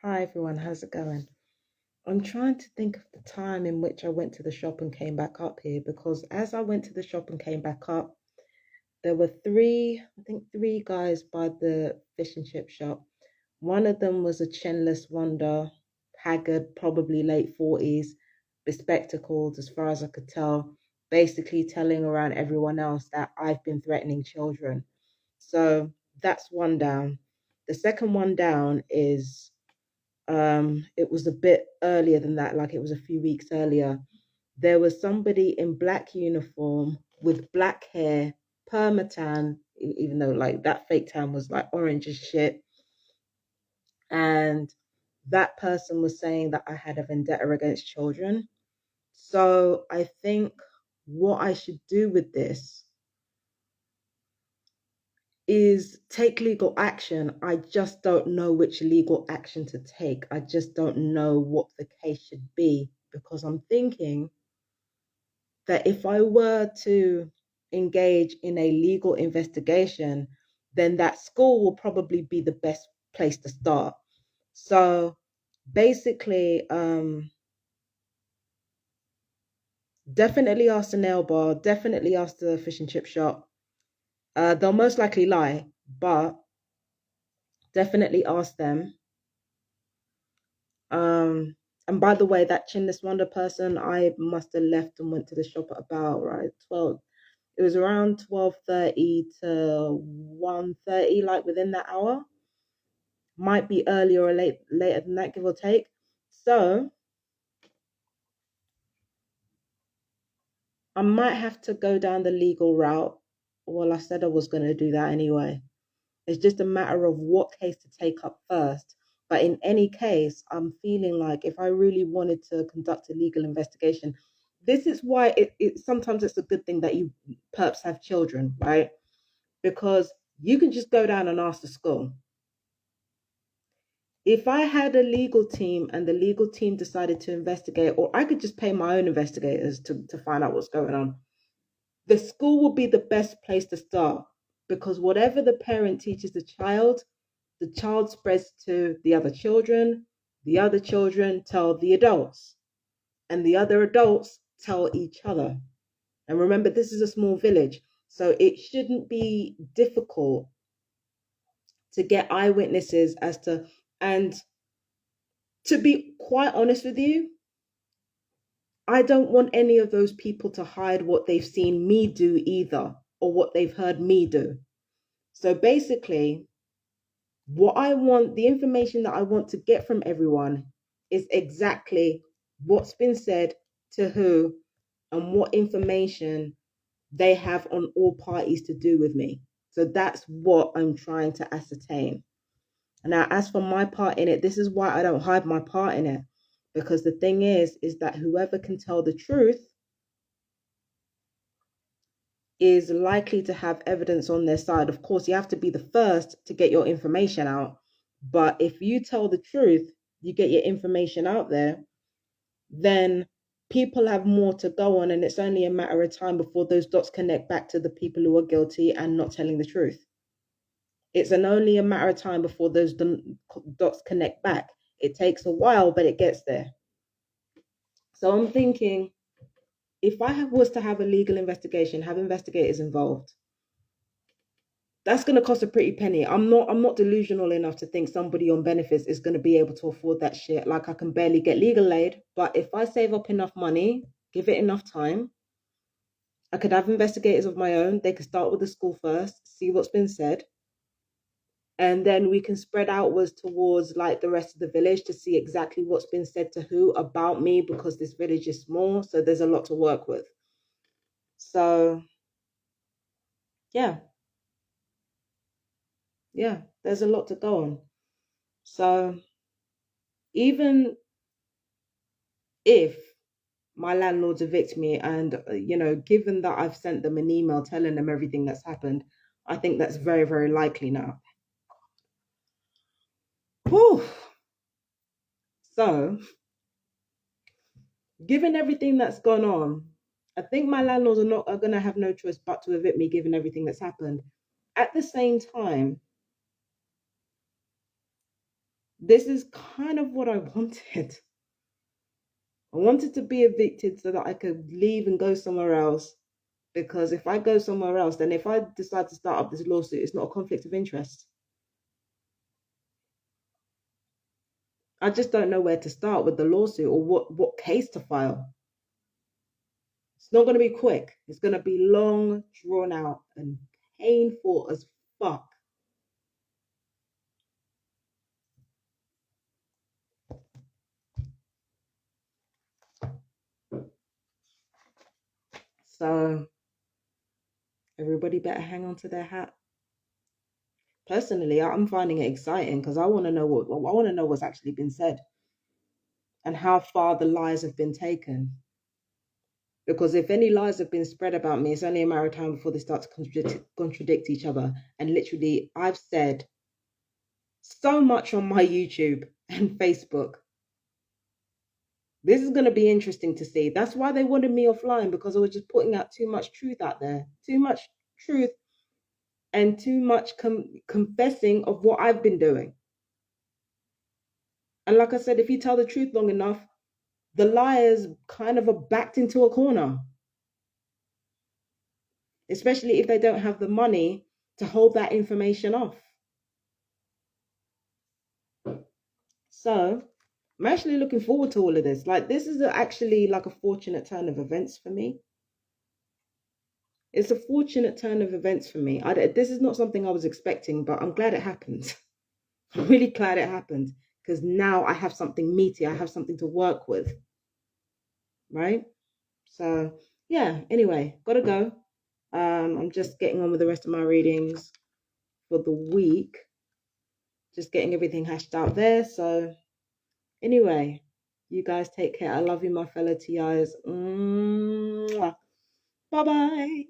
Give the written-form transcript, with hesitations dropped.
Hi everyone, how's it going? I'm trying to think of the time in which I went to the shop and came back up here because as I went to the shop and came back up, there were three guys by the fish and chip shop. One of them was a chinless wonder, haggard, probably late 40s, bespectacled as far as I could tell, basically telling around everyone else that I've been threatening children. So that's one down. The second one down is it was a bit earlier than that, like it was a few weeks earlier. There was somebody in black uniform with black hair, permatan, even though like that fake tan was like orange as shit. And that person was saying that I had a vendetta against children. So I think what I should do with this is take legal action. I just don't know which legal action to take. I just don't know what the case should be because I'm thinking that if I were to engage in a legal investigation, then that school will probably be the best place to start. So basically, definitely ask the nail bar, definitely ask the fish and chip shop. They'll most likely lie, but definitely ask them. And by the way, that Chinless Wonder person, I must have left and went to the shop at about right 12. It was around 12:30 to 1:30, like within that hour. Might be earlier or later than that, give or take. So I might have to go down the legal route. Well, I said I was going to do that anyway. It's just a matter of what case to take up first. But in any case, I'm feeling like if I really wanted to conduct a legal investigation, this is why it sometimes it's a good thing that you perhaps have children, right? Because you can just go down and ask the school. If I had a legal team and the legal team decided to investigate, or I could just pay my own investigators to find out what's going on, the school will be the best place to start because whatever the parent teaches the child spreads to the other children tell the adults, and the other adults tell each other. And remember, this is a small village, so it shouldn't be difficult to get eyewitnesses as to, and to be quite honest with you, I don't want any of those people to hide what they've seen me do either, or what they've heard me do. So basically, the information that I want to get from everyone is exactly what's been said to who and what information they have on all parties to do with me. So that's what I'm trying to ascertain. Now, as for my part in it, this is why I don't hide my part in it. Because the thing is that whoever can tell the truth is likely to have evidence on their side. Of course, you have to be the first to get your information out. But if you tell the truth, you get your information out there, then people have more to go on. And it's only a matter of time before those dots connect back to the people who are guilty and not telling the truth. It's only a matter of time before those dots connect back. It takes a while, but it gets there. So I'm thinking if was to have a legal investigation, have investigators involved, that's going to cost a pretty penny. I'm not delusional enough to think somebody on benefits is going to be able to afford that shit. Like I can barely get legal aid, but if I save up enough money, give it enough time, I could have investigators of my own. They could start with the school first, see what's been said, and then we can spread outwards towards like the rest of the village to see exactly what's been said to who about me because this village is small, so there's a lot to work with. So, yeah, yeah, there's a lot to go on. So, even if my landlords evict me and given that I've sent them an email telling them everything that's happened, I think that's very, very likely now. Whew. So given everything that's gone on, I think my landlords are going to have no choice but to evict me given everything that's happened. At the same time, This is kind of what I wanted. I wanted to be evicted so that I could leave and go somewhere else. Because if I go somewhere else, then if I decide to start up this lawsuit, it's not a conflict of interest. I just don't know where to start with the lawsuit or what case to file. It's not going to be quick. It's going to be long, drawn out, and painful as fuck. So everybody better hang on to their hat. Personally, I'm finding it exciting because I want to know what's actually been said and how far the lies have been taken. Because if any lies have been spread about me, it's only a matter of time before they start to contradict each other. And literally, I've said so much on my YouTube and Facebook. This is going to be interesting to see. That's why they wanted me offline, because I was just putting out too much truth out there, too much truth, and too much confessing of what I've been doing. And like I said, if you tell the truth long enough, the liars kind of are backed into a corner, especially if they don't have the money to hold that information off. So I'm actually looking forward to all of this. Like, this is actually like a fortunate turn of events for me. It's a fortunate turn of events for me. This is not something I was expecting, but I'm glad it happened. I'm really glad it happened because now I have something meaty. I have something to work with, right? So, yeah, anyway, gotta go. I'm just getting on with the rest of my readings for the week, just getting everything hashed out there. So, anyway, you guys take care. I love you, my fellow TIs. Bye bye.